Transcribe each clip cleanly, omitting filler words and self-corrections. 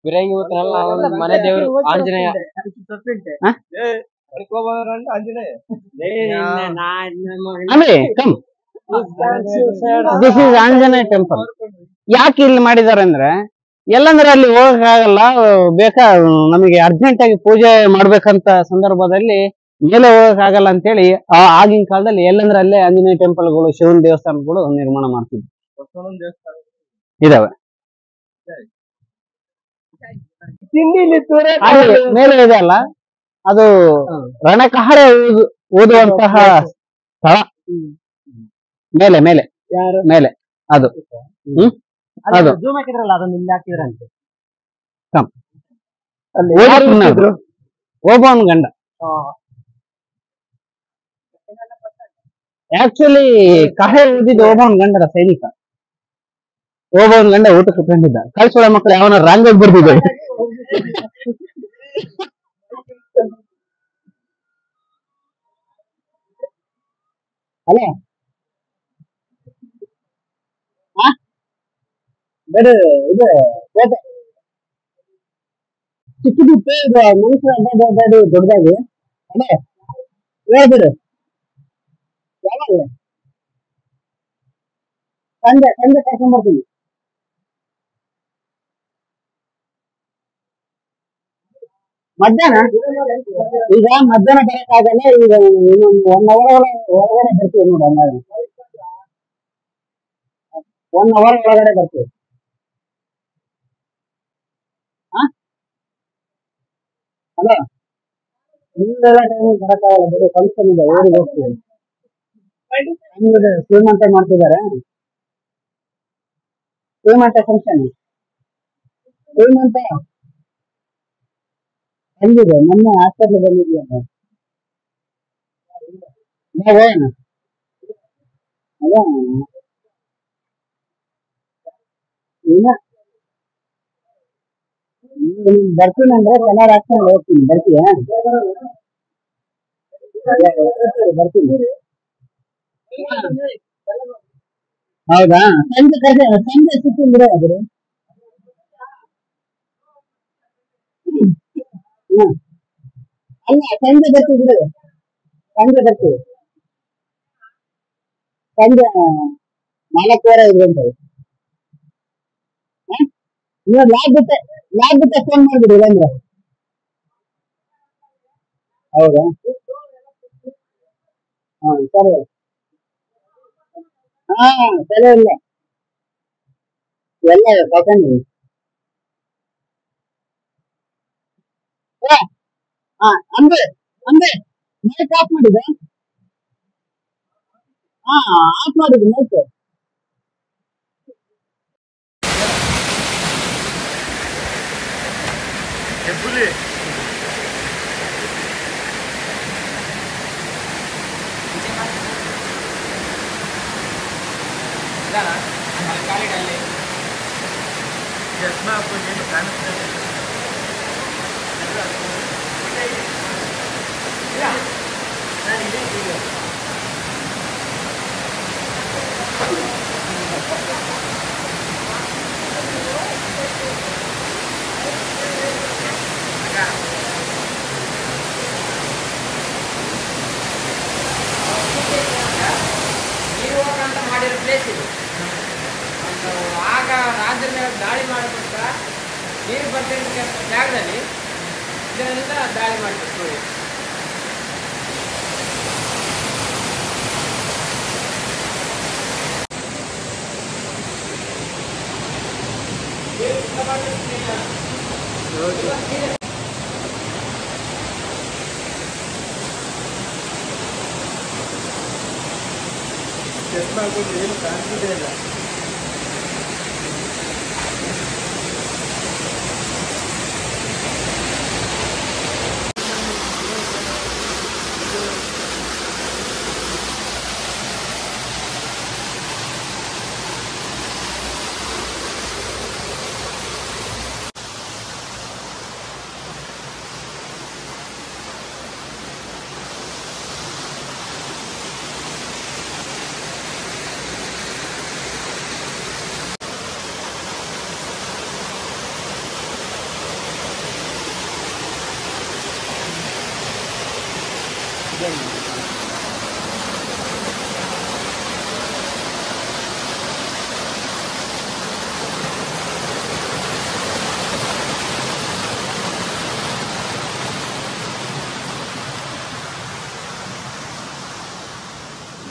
ಬಿರಂಗಿ ಊತನಲ್ಲ ಮನೆ ದೇವ್ರು Anjaneya. Come this is Anjaneya temple. ಯಾಕೆ ಇಲ್ಲಿ ಮಾಡಿದಾರೆ ಅಂದ್ರೆ ಎಲ್ಲಂದ್ರೆ ಅಲ್ಲಿ ಹೋಗಕ್ ಆಗಲ್ಲ, ನಮಗೆ ಅರ್ಜೆಂಟ್ ಆಗಿ ಪೂಜೆ ಮಾಡ್ಬೇಕಂತ ಸಂದರ್ಭದಲ್ಲಿ ಮೇಲೆ ಹೋಗಕ್ ಆಗಲ್ಲ ಅಂತೇಳಿ ಆಗಿನ ಕಾಲದಲ್ಲಿ ಎಲ್ಲಂದ್ರೆ ಅಲ್ಲೇ ಆಂಜನೇಯ ಟೆಂಪಲ್ಗಳು, ಶಿವನ ದೇವಸ್ಥಾನಗಳು ನಿರ್ಮಾಣ ಮಾಡ್ತಿದ್ವಿ. ಇದಾವೆ ಮೇಲೆ ಇದೆ ಅಲ್ಲ, ಅದು ರಣಕಹಳೆ ಓದುವಂತಹ ಸ್ಥಳ. ಮೇಲೆ ಮೇಲೆ ಮೇಲೆ ಅದು ಅದು ಅದನ್ನ ಇಲ್ಲಿ ಹಾಕಿದ್ರಂತೆ. ಓಬವ್ವನ ಗಂಡ. ಆಕ್ಚುಲಿ ಕಹಳೆ ಓದಿದ್ದು ಓಬವ್ವನ ಗಂಡರ ಸೈನಿಕ. ಓಬವ್ವನ ಗಂಡ ಊಟ ಕುತ್ಕೊಂಡಿದ್ದ. ಕಳ್ಸೋಳ ಮಕ್ಕಳು ಯಾವನ ರಾಂಗ್ ಆಗಿ ಬರ್ತಿದ್ದಾರೆ. ಅಲ್ಲ ಬೇರೆ ಇದು ಚಿಕ್ಕದಿತ್ತು, ಇದು ಮನುಷ್ಯ ಅಡ್ಡಾಡಿ ದೊಡ್ಡದಾಗಿ. ಅಲ್ಲ ಹೇಳ್ಬಿಡು ಯಾವಾಗ ಸಂಜೆ ಸಂಜೆ ಕರ್ಕೊಂಡ್ ಬರ್ತೀನಿ. ಮಧ್ಯಾಹ್ನ ಈಗ ಮಧ್ಯಾಹ್ನ ಬರಕ್ಕಾಗಲ್ಲ. ಈಗ ಇನ್ನೊಂದು 1 ಅವರ್ ಒಳಗಡೆ ಬರ್ತೀವಿ ನೋಡಿ. ಹಂಗಾದ್ರೆ 1 ಅವರ್ ಒಳಗಡೆ ಬರ್ತೀವಿ. ಅಲ್ಲ ನಿಮ್ದೆಲ್ಲ ಟೈಮಿಗೆ ಬರಕ್ಕಾಗಲ್ಲ, ಬೇರೆ ಫಂಕ್ಷನ್ ಇದೆ, ಊರಿಗೆ ಹೋಗ್ತೀವಿ. ಶ್ರೀಮಂತ ಮಾಡ್ತಿದ್ದಾರೆ, ಶ್ರೀಮಂತ ಫಂಕ್ಷನ್. ಶ್ರೀಮಂತ ಬಂದಿದೆ, ಮೊನ್ನೆ ಹಾಸ್ಪಿಟ್ಲ್ ಬಂದಿದ್ಯಲ್ಲ. ಹೋಗೋಣ ಅದ ಇಲ್ಲ, ಬರ್ತೀನಿ ಅಂದ್ರೆ ಕಲರ್ ಹಾಕ್ಕೊಂಡು ಹೋಗ್ತೀನಿ. ಬರ್ತೀಯಾ? ಬರ್ತೀನಿ. ಹೌದಾ? ಸಂಜೆ ಸಿಗ್ತೀನಿ ಬಿಡ. ಅದ್ರ ಅಲ್ಲ ಸಂಜೆ ಬರ್ತೀವಿ ಬಿಡು. ಸಂಜೆ ಬರ್ತೀವಿ. ಸಂಜೆ 4:30-5 ಗಂಟೆ. ನೀವು ಲ್ಯಾಬ್ ಬಿಟ್ಟೆ ಫೋನ್ ಮಾಡ್ಬಿಡಿ ಇಲ್ಲಾಂದ್ರೆ. ಹೌದಾ? ಹಾ ಸರಿ. ಸರಿ ಇಲ್ಲ ಎಲ್ಲ ತಗೊಂಡಿವಿ. ಅಂದೆ ಅಂದೆ ಮೈಕ್ ಆಫ್ ಮಾಡಿದೆ. ಆಫ್ ಮಾಡಿದೆ ಮೈಕ್. ಮಾಡಿರೋ ಪ್ಲೇಸ್ ಇದು. ಆಗ ರಾಜ್ಯದ ಮೇಲೆ ದಾಳಿ ಮಾಡೋದಕ್ಕೋಸ್ಕರ ನೀರು ಬರ್ತಿರ್ತಕ್ಕಂಥ ಜಾಗದಲ್ಲಿ ಇದರಿಂದ ದಾಳಿ ಮಾಡಿದ್ರು. ಏನು ಕಾಣಿಸಿದೆ ಇಲ್ಲ.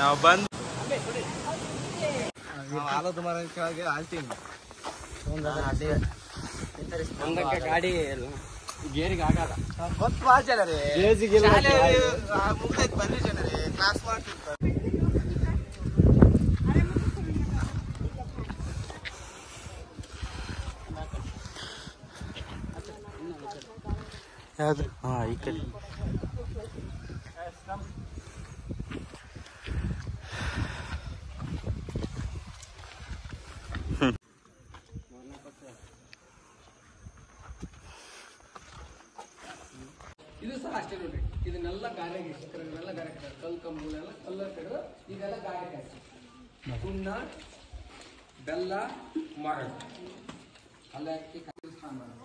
ನಾವು ಬಂದು ಆಲದ ಮರ ಕೆಳಗೆ ಆಲ್ತೀನಿ ಒಂದಕ್ಕೆ ಗಾಡಿ ಗೇರಿಗೆ ಆಗಲ್ಲ. ಗೊತ್ತು ಬಾ ಜನರೇ, ಮುಗ್ದೈತೆ ಬನ್ನಿ ಜನರೇ, ಕ್ಲಾಸ್ ಮಾಡ್ತಿರ್ತಾರೆ. ಯಾವುದು? ಹಾಂ, ಈ ಕಡೆ ಇದು ಸಹ ಅಷ್ಟೇ ನೋಡ್ರಿ. ಇದನ್ನೆಲ್ಲ ಗಾರೆಗೆ ಶಿಖರಗಳೆಲ್ಲ ಗಾರೆ ಕಟ್ಟಾರೆ, ಕಲ್ಲು ಕಂಬಗಳೆಲ್ಲ ಕಲ್ಲರ್ ತೆಗೆದು ಇದೆಲ್ಲ ಗಾರೆ ಕಾಯಿಸಿ ಸುಣ್ಣ ಬೆಲ್ಲ ಮರಳು ಅಲ್ಲ ಹಾಕಿ ಸ್ನಾನ ಮಾಡೋದು.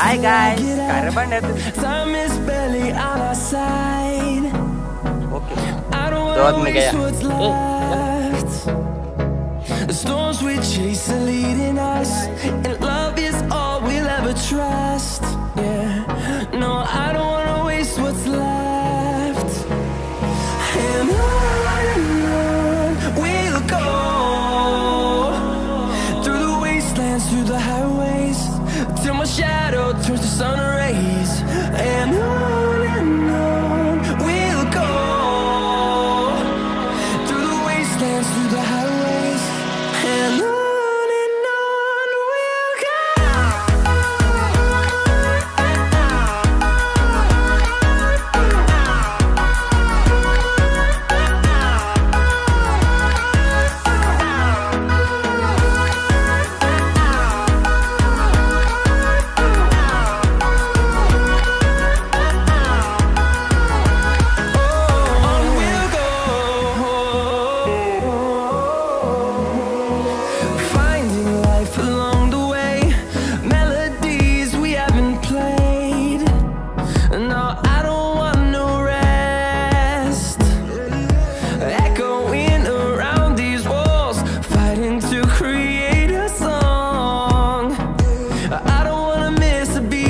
Hi guys, caravan Time is barely on our side. Okay. I don't wanna waste what's left. The storms we chase are leading us, and love is all we'll ever trust. Yeah, no, I don't wanna waste what's left. And on we'll go, through the wastelands, through the highways, till my shadow turns to sun rays. And on we'll go, through the wastelands, through the highways. And on we'll go. To create a song, I don't wanna miss a beat.